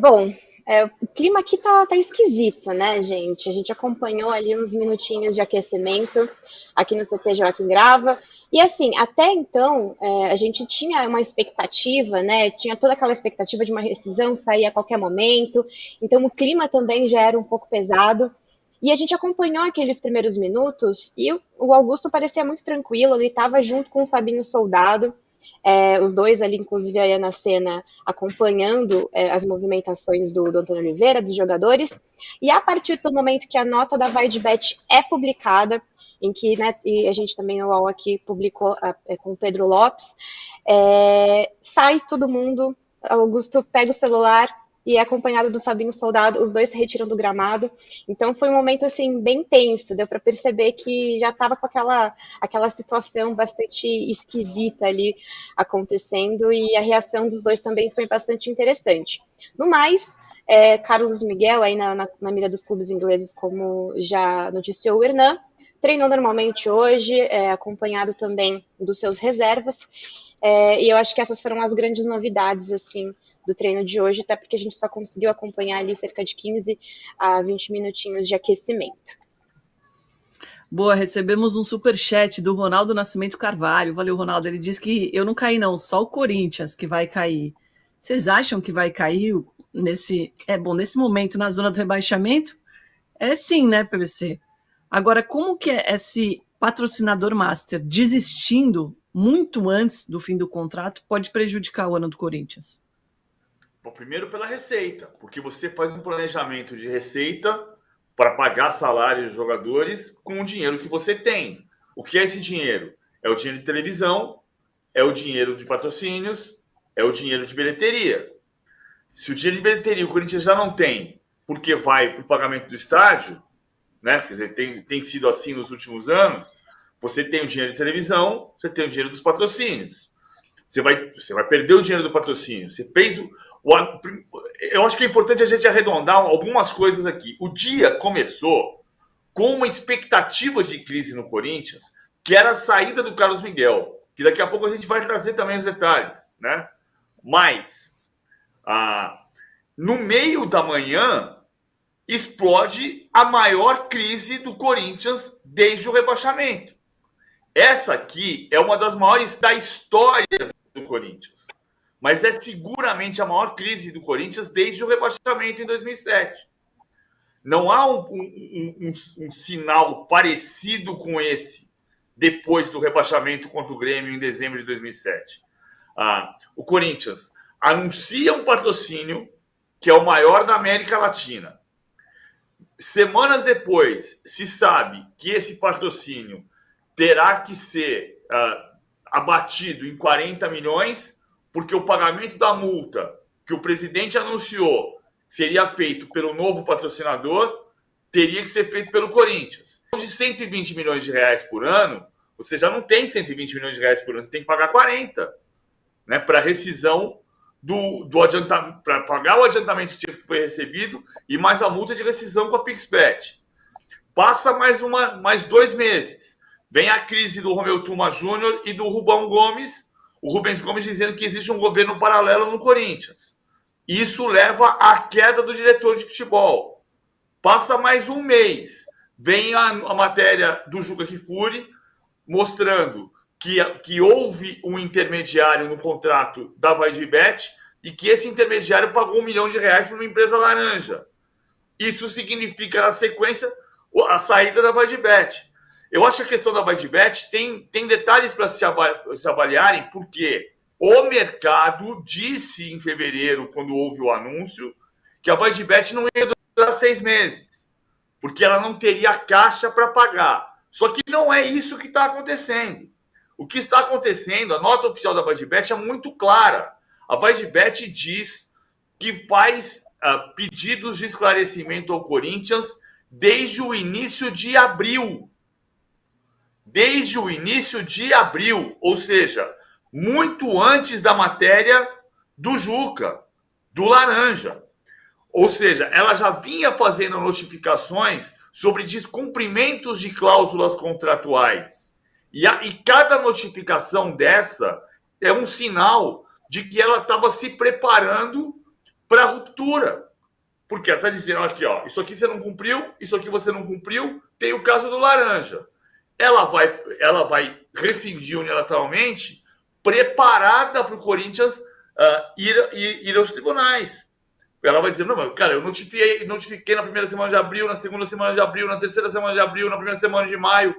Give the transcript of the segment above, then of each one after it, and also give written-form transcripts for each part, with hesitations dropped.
Bom, o clima aqui tá esquisito, né, gente? A gente acompanhou ali uns minutinhos de aquecimento aqui no CT Joaquim Grava. E assim, até então, a gente tinha uma expectativa, né? Tinha toda aquela expectativa de uma rescisão sair a qualquer momento. Então, o clima também já era um pouco pesado. E a gente acompanhou aqueles primeiros minutos e o Augusto parecia muito tranquilo, ele estava junto com o Fabinho Soldado. Os dois ali, inclusive a Ana Cena, acompanhando as movimentações do Antônio Oliveira, dos jogadores, e a partir do momento que a nota da VaideBet é publicada, em que, né, e a gente também no UOL aqui publicou com o Pedro Lopes, sai todo mundo, Augusto pega o celular e é acompanhado do Fabinho Soldado, os dois se retiram do gramado. Então foi um momento assim bem tenso, deu para perceber que já estava com aquela situação bastante esquisita ali acontecendo e a reação dos dois também foi bastante interessante. No mais, Carlos Miguel, aí na mira dos clubes ingleses, como já noticiou o Hernan, treinou normalmente hoje, acompanhado também dos seus reservas, e eu acho que essas foram as grandes novidades, assim, do treino de hoje, até porque a gente só conseguiu acompanhar ali cerca de 15 a 20 minutinhos de aquecimento. Boa, recebemos um superchat do Ronaldo Nascimento Carvalho. Valeu, Ronaldo. Ele diz que eu não caí, não, só o Corinthians que vai cair. Vocês acham que vai cair nesse momento na zona do rebaixamento? É sim, né, PVC? Agora, como que é esse patrocinador master desistindo muito antes do fim do contrato pode prejudicar o ano do Corinthians? Bom, primeiro pela receita, porque você faz um planejamento de receita para pagar salários de jogadores com o dinheiro que você tem. O que é esse dinheiro? É o dinheiro de televisão, é o dinheiro de patrocínios, é o dinheiro de bilheteria. Se o dinheiro de bilheteria o Corinthians já não tem, porque vai para o pagamento do estádio, né? Quer dizer, tem sido assim nos últimos anos, você tem o dinheiro de televisão, você tem o dinheiro dos patrocínios. Você vai perder o dinheiro do patrocínio. Você fez eu acho que é importante a gente arredondar algumas coisas aqui. O dia começou com uma expectativa de crise no Corinthians, que era a saída do Carlos Miguel, que daqui a pouco a gente vai trazer também os detalhes, né? Mas, no meio da manhã, explode a maior crise do Corinthians desde o rebaixamento. Essa aqui é uma das maiores da história do Corinthians. Mas é seguramente a maior crise do Corinthians desde o rebaixamento em 2007. Não há um sinal parecido com esse depois do rebaixamento contra o Grêmio em dezembro de 2007. O Corinthians anuncia um patrocínio que é o maior da América Latina. Semanas depois, se sabe que esse patrocínio terá que ser abatido em 40 milhões, porque o pagamento da multa que o presidente anunciou seria feito pelo novo patrocinador, teria que ser feito pelo Corinthians. De 120 milhões de reais por ano, você já não tem 120 milhões de reais por ano, você tem que pagar 40, né, para rescisão do adiantamento, para pagar o adiantamento que foi recebido e mais a multa de rescisão com a PixBet. Passa mais 2 meses. Vem a crise do Romeu Tuma Júnior e do Rubão Gomes, o Rubens Gomes dizendo que existe um governo paralelo no Corinthians. Isso leva à queda do diretor de futebol. Passa mais um mês. Vem a matéria do Juca Kfouri mostrando que houve um intermediário no contrato da VaideBet e que esse intermediário pagou R$1 milhão para uma empresa laranja. Isso significa, na sequência, a saída da VaideBet. Eu acho que a questão da VaideBet tem detalhes para se avaliarem, porque o mercado disse em fevereiro, quando houve o anúncio, que a VaideBet não ia durar 6 meses, porque ela não teria caixa para pagar. Só que não é isso que está acontecendo. O que está acontecendo, a nota oficial da VaideBet é muito clara. A VaideBet diz que faz pedidos de esclarecimento ao Corinthians desde o início de abril. Desde o início de abril, ou seja, muito antes da matéria do Juca, do Laranja. Ou seja, ela já vinha fazendo notificações sobre descumprimentos de cláusulas contratuais. E cada notificação dessa é um sinal de que ela estava se preparando para ruptura. Porque ela está dizendo aqui, ó, isso aqui você não cumpriu, isso aqui você não cumpriu, tem o caso do laranja. Ela vai rescindir unilateralmente, preparada para o Corinthians ir aos tribunais. Ela vai dizer, não, cara, eu notifiquei na primeira semana de abril, na segunda semana de abril, na terceira semana de abril, na primeira semana de maio.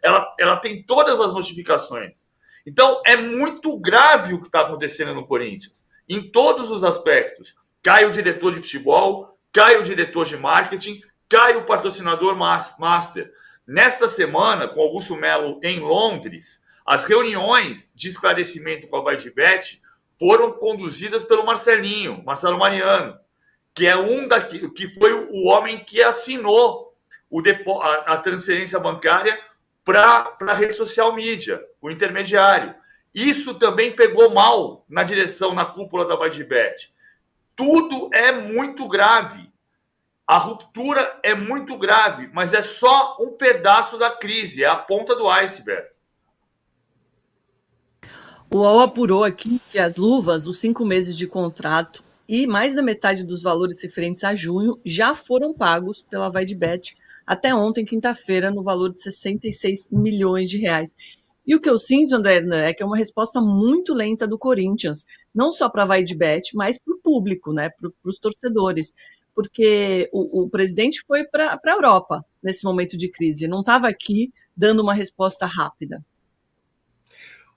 Ela tem todas as notificações. Então, é muito grave o que está acontecendo no Corinthians, em todos os aspectos. Cai o diretor de futebol, cai o diretor de marketing, cai o patrocinador master. Nesta semana, com Augusto Melo em Londres, as reuniões de esclarecimento com a VaidBet foram conduzidas pelo Marcelo Mariano, que é que foi o homem que assinou a transferência bancária para a rede social mídia, o intermediário. Isso também pegou mal na direção, na cúpula da VaidBet. Tudo é muito grave. A ruptura é muito grave, mas é só um pedaço da crise, é a ponta do iceberg. O UOL apurou aqui que as luvas, os 5 meses de contrato e mais da metade dos valores referentes a junho já foram pagos pela VaidBet até ontem, quinta-feira, no valor de 66 milhões de reais. E o que eu sinto, André Hernan, é que é uma resposta muito lenta do Corinthians, não só para a VaidBet, mas para o público, né, para os torcedores, porque o presidente foi para a Europa nesse momento de crise, não estava aqui dando uma resposta rápida.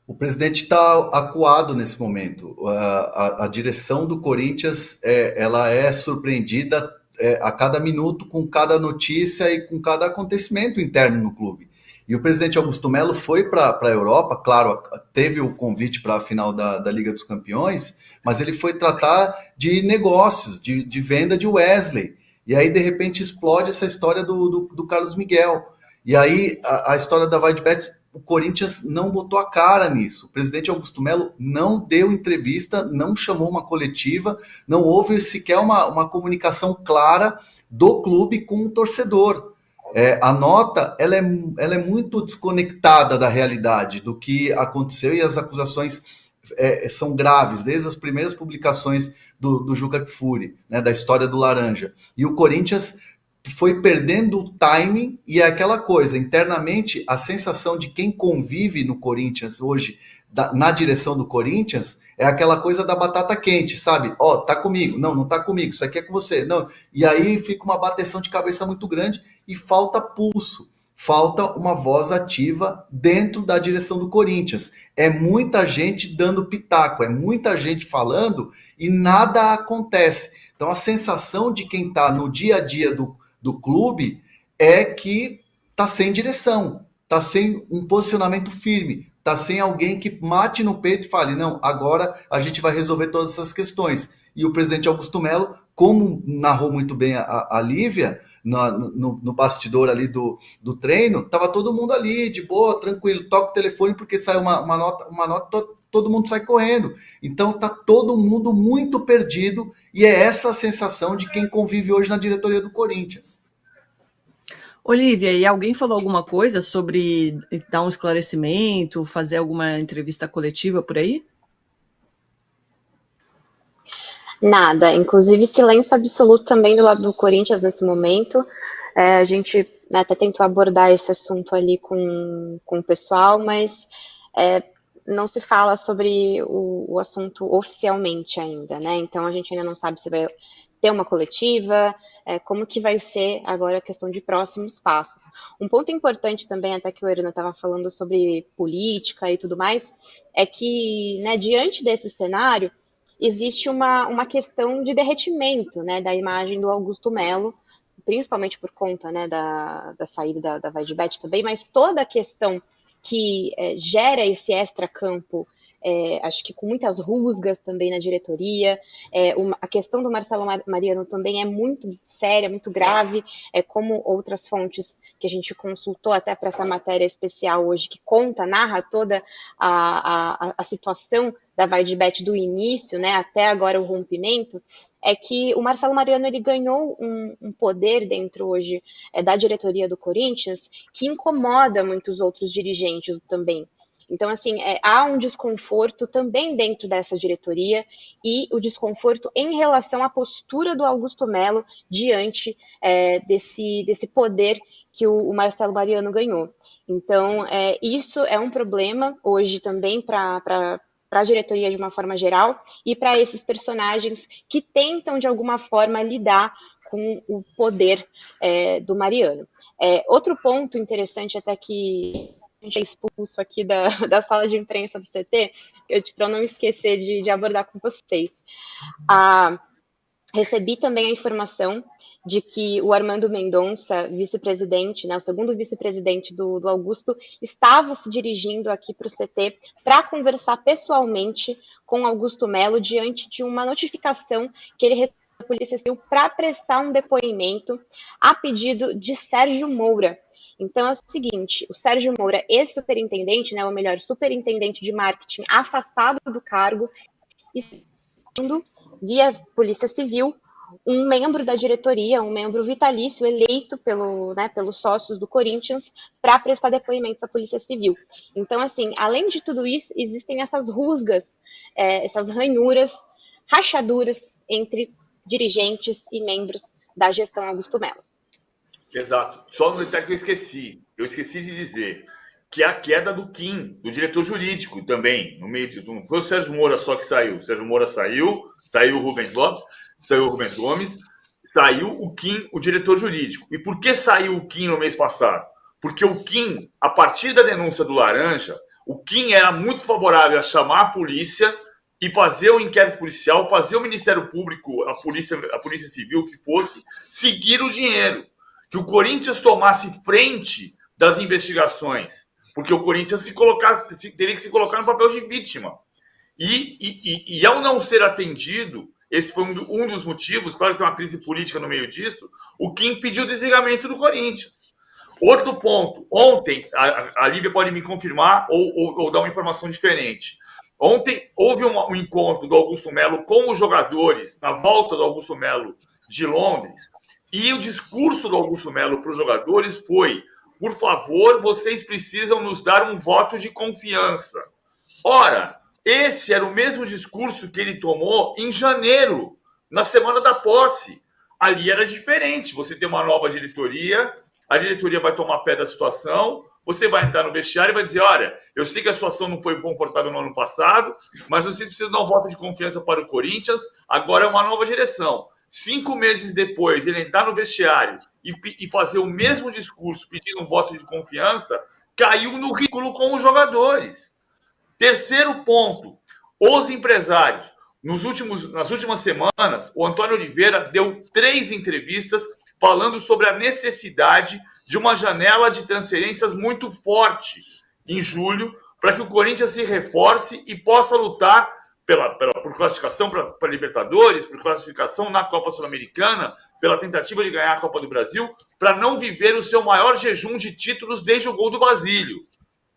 O presidente está acuado nesse momento. A direção do Corinthians ela é surpreendida a cada minuto com cada notícia e com cada acontecimento interno no clube. E o presidente Augusto Melo foi para a Europa, claro, teve o convite para a final da Liga dos Campeões, mas ele foi tratar de negócios, de venda de Wesley. E aí, de repente, explode essa história do Carlos Miguel. E aí, a história da VaidBet, o Corinthians não botou a cara nisso. O presidente Augusto Melo não deu entrevista, não chamou uma coletiva, não houve sequer uma comunicação clara do clube com o torcedor. A nota ela é muito desconectada da realidade, do que aconteceu, e as acusações são graves, desde as primeiras publicações do Juca Kfouri, né, da história do laranja. E o Corinthians foi perdendo o timing, e é aquela coisa, internamente, a sensação de quem convive no Corinthians hoje, na direção do Corinthians, é aquela coisa da batata quente, sabe? Ó, tá comigo, não tá comigo, isso aqui é com você, não. E aí fica uma bateção de cabeça muito grande e falta pulso, falta uma voz ativa dentro da direção do Corinthians. É muita gente dando pitaco, é muita gente falando e nada acontece. Então a sensação de quem tá no dia a dia do clube é que tá sem direção, tá sem um posicionamento firme, tá sem alguém que mate no peito e fale, não, agora a gente vai resolver todas essas questões. E o presidente Augusto Melo, como narrou muito bem a Lívia, no bastidor ali do treino, tava todo mundo ali, de boa, tranquilo, toca o telefone porque sai uma nota, todo mundo sai correndo. Então tá todo mundo muito perdido, e é essa a sensação de quem convive hoje na diretoria do Corinthians. Olívia, e alguém falou alguma coisa sobre dar um esclarecimento, fazer alguma entrevista coletiva por aí? Nada, inclusive silêncio absoluto também do lado do Corinthians nesse momento. A gente até tentou abordar esse assunto ali com o pessoal, mas não se fala sobre o assunto oficialmente ainda, né? Então a gente ainda não sabe se vai ter uma coletiva, como que vai ser agora a questão de próximos passos. Um ponto importante também, até que o Hernan estava falando sobre política e tudo mais, é que, né, diante desse cenário, existe uma questão de derretimento, né, da imagem do Augusto Melo, principalmente por conta, né, da saída da VaidBet também, mas toda a questão que gera esse extracampo, acho que com muitas rusgas também na diretoria, a questão do Marcelo Mariano também é muito séria, muito grave, como outras fontes que a gente consultou até para essa matéria especial hoje, que narra toda a situação da VaidBet do início, né, até agora o rompimento, é que o Marcelo Mariano ele ganhou um poder dentro hoje da diretoria do Corinthians que incomoda muitos outros dirigentes também. Então, assim, há um desconforto também dentro dessa diretoria e o desconforto em relação à postura do Augusto Melo diante desse poder que o Marcelo Mariano ganhou. Então, isso é um problema hoje também para a diretoria de uma forma geral e para esses personagens que tentam, de alguma forma, lidar com o poder do Mariano. Outro ponto interessante, até que a gente é expulso aqui da sala de imprensa do CT, para eu não esquecer de abordar com vocês. Recebi também a informação de que o Armando Mendonça, vice-presidente, né, o segundo vice-presidente do Augusto, estava se dirigindo aqui para o CT para conversar pessoalmente com Augusto Melo diante de uma notificação que ele recebeu da Polícia Civil para prestar um depoimento a pedido de Sérgio Moura. Então é o seguinte, o Sérgio Moura, ex-superintendente, né, ou melhor, superintendente de marketing afastado do cargo, estando via Polícia Civil um membro da diretoria, um membro vitalício eleito pelos sócios do Corinthians para prestar depoimentos à Polícia Civil. Então, assim, além de tudo isso, existem essas rusgas, essas ranhuras, rachaduras entre dirigentes e membros da gestão Augusto Melo. Exato. Só um detalhe que eu esqueci. Eu esqueci de dizer que a queda do Kim, do diretor jurídico também, no meio não foi o Sérgio Moura só que saiu. O Sérgio Moura saiu o Rubens Lopes, saiu o Rubens Gomes, saiu o Kim, o diretor jurídico. E por que saiu o Kim no mês passado? Porque o Kim, a partir da denúncia do Laranja, o Kim era muito favorável a chamar a polícia e fazer o inquérito policial, fazer o Ministério Público, a Polícia Civil, que fosse, seguir o dinheiro. Que o Corinthians tomasse frente das investigações. Porque o Corinthians teria que se colocar no papel de vítima. E ao não ser atendido, esse foi um dos motivos, claro que tem uma crise política no meio disso, o Kim pediu o desligamento do Corinthians. Outro ponto, ontem, a Lívia pode me confirmar ou dar uma informação diferente. Ontem houve um encontro do Augusto Melo com os jogadores, na volta do Augusto Melo de Londres, e o discurso do Augusto Melo para os jogadores foi: por favor, vocês precisam nos dar um voto de confiança. Ora, esse era o mesmo discurso que ele tomou em janeiro, na semana da posse. Ali era diferente. Você tem uma nova diretoria, a diretoria vai tomar pé da situação, você vai entrar no vestiário e vai dizer: olha, eu sei que a situação não foi confortável no ano passado, mas vocês precisam dar um voto de confiança para o Corinthians, agora é uma nova direção. 5 meses depois, ele entrar no vestiário e fazer o mesmo discurso pedindo um voto de confiança, caiu no ridículo com os jogadores. Terceiro ponto, os empresários. Nas últimas semanas, o Antônio Oliveira deu 3 entrevistas falando sobre a necessidade de uma janela de transferências muito forte em julho, para que o Corinthians se reforce e possa lutar por classificação para Libertadores, por classificação na Copa Sul-Americana, pela tentativa de ganhar a Copa do Brasil, para não viver o seu maior jejum de títulos desde o gol do Basílio,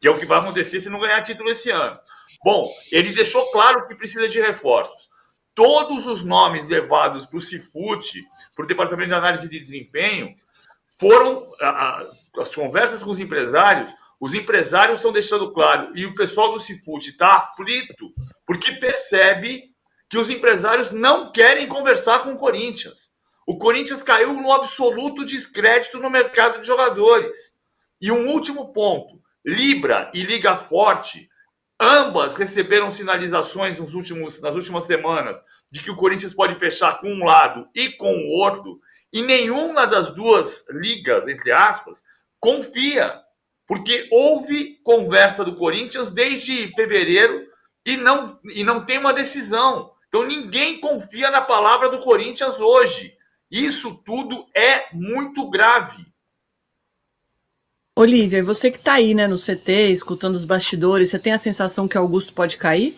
que é o que vai acontecer se não ganhar título esse ano. Bom, ele deixou claro que precisa de reforços. Todos os nomes levados para o Cifute, para o Departamento de Análise de Desempenho, foram as conversas com os empresários estão deixando claro, e o pessoal do Cifute está aflito, porque percebe que os empresários não querem conversar com o Corinthians. O Corinthians caiu no absoluto descrédito no mercado de jogadores. E um último ponto, Libra e Liga Forte, ambas receberam sinalizações nas últimas semanas de que o Corinthians pode fechar com um lado e com o outro, e nenhuma das duas ligas, entre aspas, confia, porque houve conversa do Corinthians desde fevereiro e não tem uma decisão. Então ninguém confia na palavra do Corinthians hoje. Isso tudo é muito grave. Olívia, você que está aí, né, no CT, escutando os bastidores, você tem a sensação que Augusto pode cair?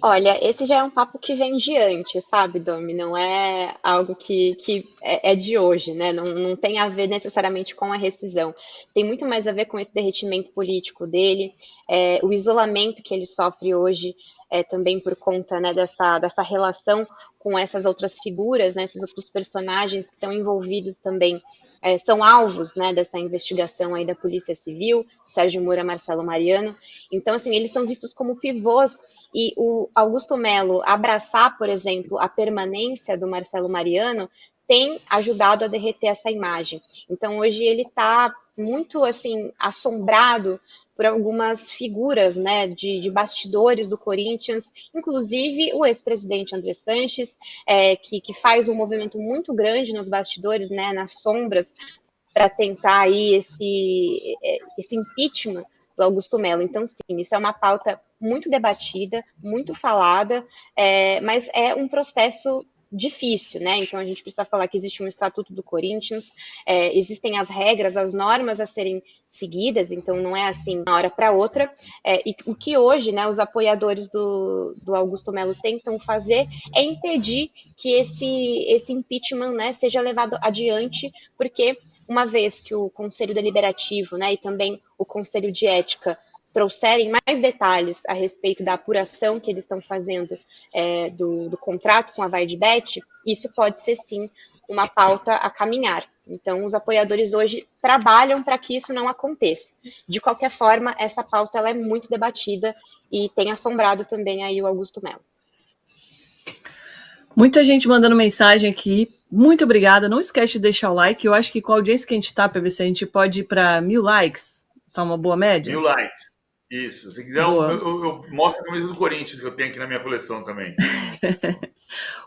Olha, esse já é um papo que vem de antes, sabe, Domi? Não é algo que é de hoje, né? Não tem a ver necessariamente com a rescisão. Tem muito mais a ver com esse derretimento político dele, o isolamento que ele sofre hoje também por conta, né, dessa relação com essas outras figuras, né, esses outros personagens que estão envolvidos também, são alvos, né, dessa investigação aí da Polícia Civil, Sérgio Moro, Marcelo Mariano. Então, assim, eles são vistos como pivôs, e o Augusto Melo abraçar, por exemplo, a permanência do Marcelo Mariano tem ajudado a derreter essa imagem. Então, hoje ele está muito, assim, assombrado por algumas figuras, né, de bastidores do Corinthians, inclusive o ex-presidente André Sanches, que faz um movimento muito grande nos bastidores, né, nas sombras, para tentar aí esse impeachment do Augusto Melo. Então, sim, isso é uma pauta muito debatida, muito falada, mas é um processo difícil, né? Então a gente precisa falar que existe um estatuto do Corinthians, existem as regras, as normas a serem seguidas, então não é assim de uma hora para outra. E o que hoje, né, os apoiadores do Augusto Melo tentam fazer é impedir que esse impeachment, né, seja levado adiante, porque uma vez que o Conselho Deliberativo, né, e também o Conselho de Ética trouxerem mais detalhes a respeito da apuração que eles estão fazendo do contrato com a Vaidbet, isso pode ser, sim, uma pauta a caminhar. Então, os apoiadores hoje trabalham para que isso não aconteça. De qualquer forma, essa pauta ela é muito debatida e tem assombrado também aí o Augusto Melo. Muita gente mandando mensagem aqui. Muito obrigada. Não esquece de deixar o like. Eu acho que com a audiência que a gente tá, PVC, a gente pode ir para 1.000 likes. Tá uma boa média? 1.000 likes. Isso. Se quiser, eu mostro a camisa do Corinthians que eu tenho aqui na minha coleção também.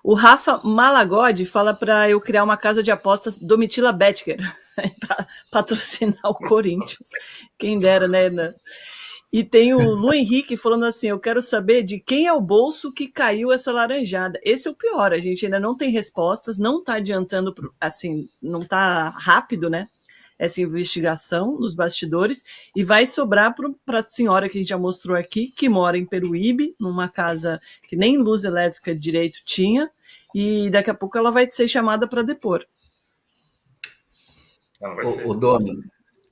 O Rafa Malagode fala para eu criar uma casa de apostas Domitila Betker para patrocinar o Corinthians. Quem dera, né, Ana? E tem o Lu Henrique falando assim, eu quero saber de quem é o bolso que caiu essa laranjada. Esse é o pior, a gente ainda não tem respostas, não está adiantando, assim, não está rápido, né, essa investigação nos bastidores, e vai sobrar para a senhora que a gente já mostrou aqui, que mora em Peruíbe, numa casa que nem luz elétrica direito tinha, e daqui a pouco ela vai ser chamada para depor. O Domi,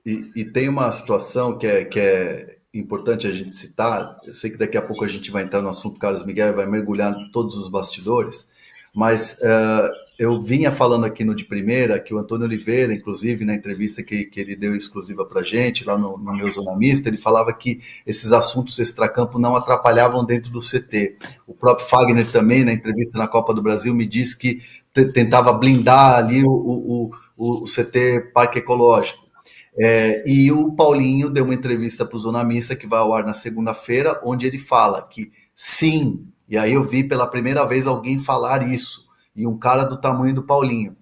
e tem uma situação que é importante a gente citar. Eu sei que daqui a pouco a gente vai entrar no assunto Carlos Miguel e vai mergulhar em todos os bastidores, mas eu vinha falando aqui no De Primeira que o Antônio Oliveira, inclusive na entrevista que ele deu exclusiva para a gente lá no meu Zona Mista, ele falava que esses assuntos extracampo não atrapalhavam dentro do CT. O próprio Fagner também, na entrevista na Copa do Brasil, me disse que tentava blindar ali o CT Parque Ecológico. E o Paulinho deu uma entrevista para o Zona Mista, que vai ao ar na segunda-feira, onde ele fala que sim, e aí eu vi pela primeira vez alguém falar isso, e um cara do tamanho do Paulinho.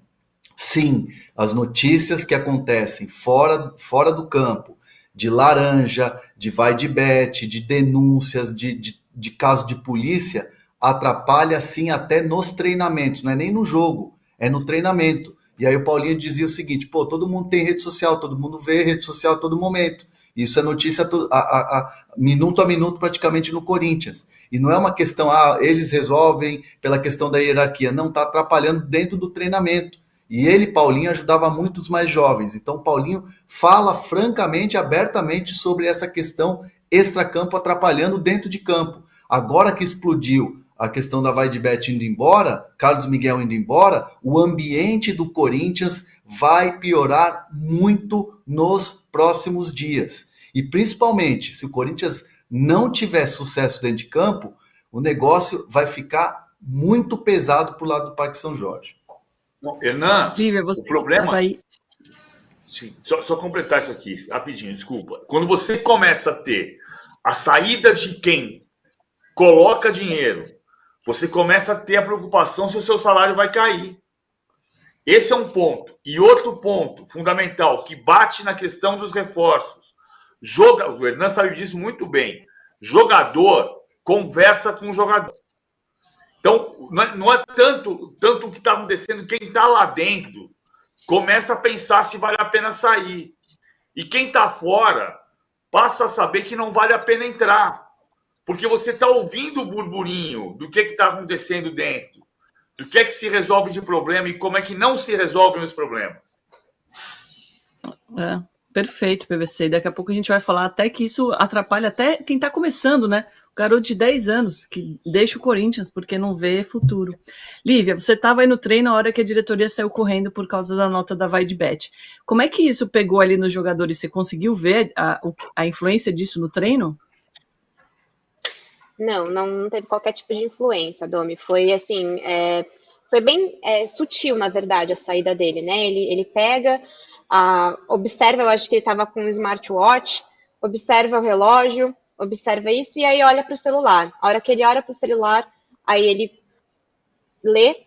Sim, as notícias que acontecem fora do campo, de laranja, de Vaidbet, de denúncias, de caso de polícia, atrapalha sim até nos treinamentos, não é nem no jogo, é no treinamento. E aí o Paulinho dizia o seguinte, todo mundo tem rede social, todo mundo vê rede social a todo momento. Isso é notícia minuto a minuto praticamente no Corinthians. E não é uma questão, eles resolvem pela questão da hierarquia. Não, está atrapalhando dentro do treinamento. E ele, Paulinho, ajudava muitos mais jovens. Então, Paulinho fala francamente, abertamente sobre essa questão extracampo atrapalhando dentro de campo. Agora que explodiu a questão da Vaidbet indo embora, Carlos Miguel indo embora, o ambiente do Corinthians vai piorar muito nos próximos dias. E principalmente, se o Corinthians não tiver sucesso dentro de campo, o negócio vai ficar muito pesado para o lado do Parque São Jorge. Bom, Hernan, o problema... Sim, só completar isso aqui, rapidinho, desculpa. Quando você começa a ter a saída de quem coloca dinheiro, você começa a ter a preocupação se o seu salário vai cair. Esse é um ponto. E outro ponto fundamental, que bate na questão dos reforços. O Hernan sabe disso muito bem. Jogador conversa com o jogador. Então, não é tanto o que está acontecendo, quem está lá dentro começa a pensar se vale a pena sair. E quem está fora passa a saber que não vale a pena entrar. Porque você está ouvindo o burburinho do que está acontecendo dentro, do que é que se resolve de problema e como é que não se resolvem os problemas. Perfeito, PVC. Daqui a pouco a gente vai falar até que isso atrapalha até quem está começando, né? garoto de 10 anos, que deixa o Corinthians porque não vê futuro. Lívia, você estava aí no treino na hora que a diretoria saiu correndo por causa da nota da VaideBet. Como é que isso pegou ali nos jogadores? Você conseguiu ver a influência disso no treino? Não teve qualquer tipo de influência, Domi. Foi assim, foi bem sutil, na verdade, a saída dele, né? Ele pega, observa, eu acho que ele estava com um smartwatch, observa o relógio, observa isso e aí olha para o celular. A hora que ele olha para o celular, aí ele lê,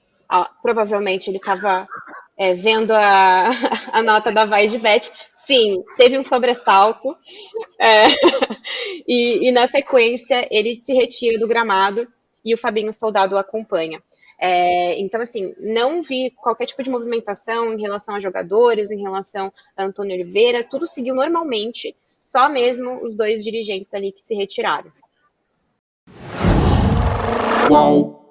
provavelmente ele estava vendo a nota da VaideBet. Sim, teve um sobressalto. E na sequência ele se retira do gramado e o Fabinho Soldado o acompanha. Então, assim, não vi qualquer tipo de movimentação em relação a jogadores, em relação a Antônio Oliveira, tudo seguiu normalmente, só mesmo os dois dirigentes ali que se retiraram. Qual?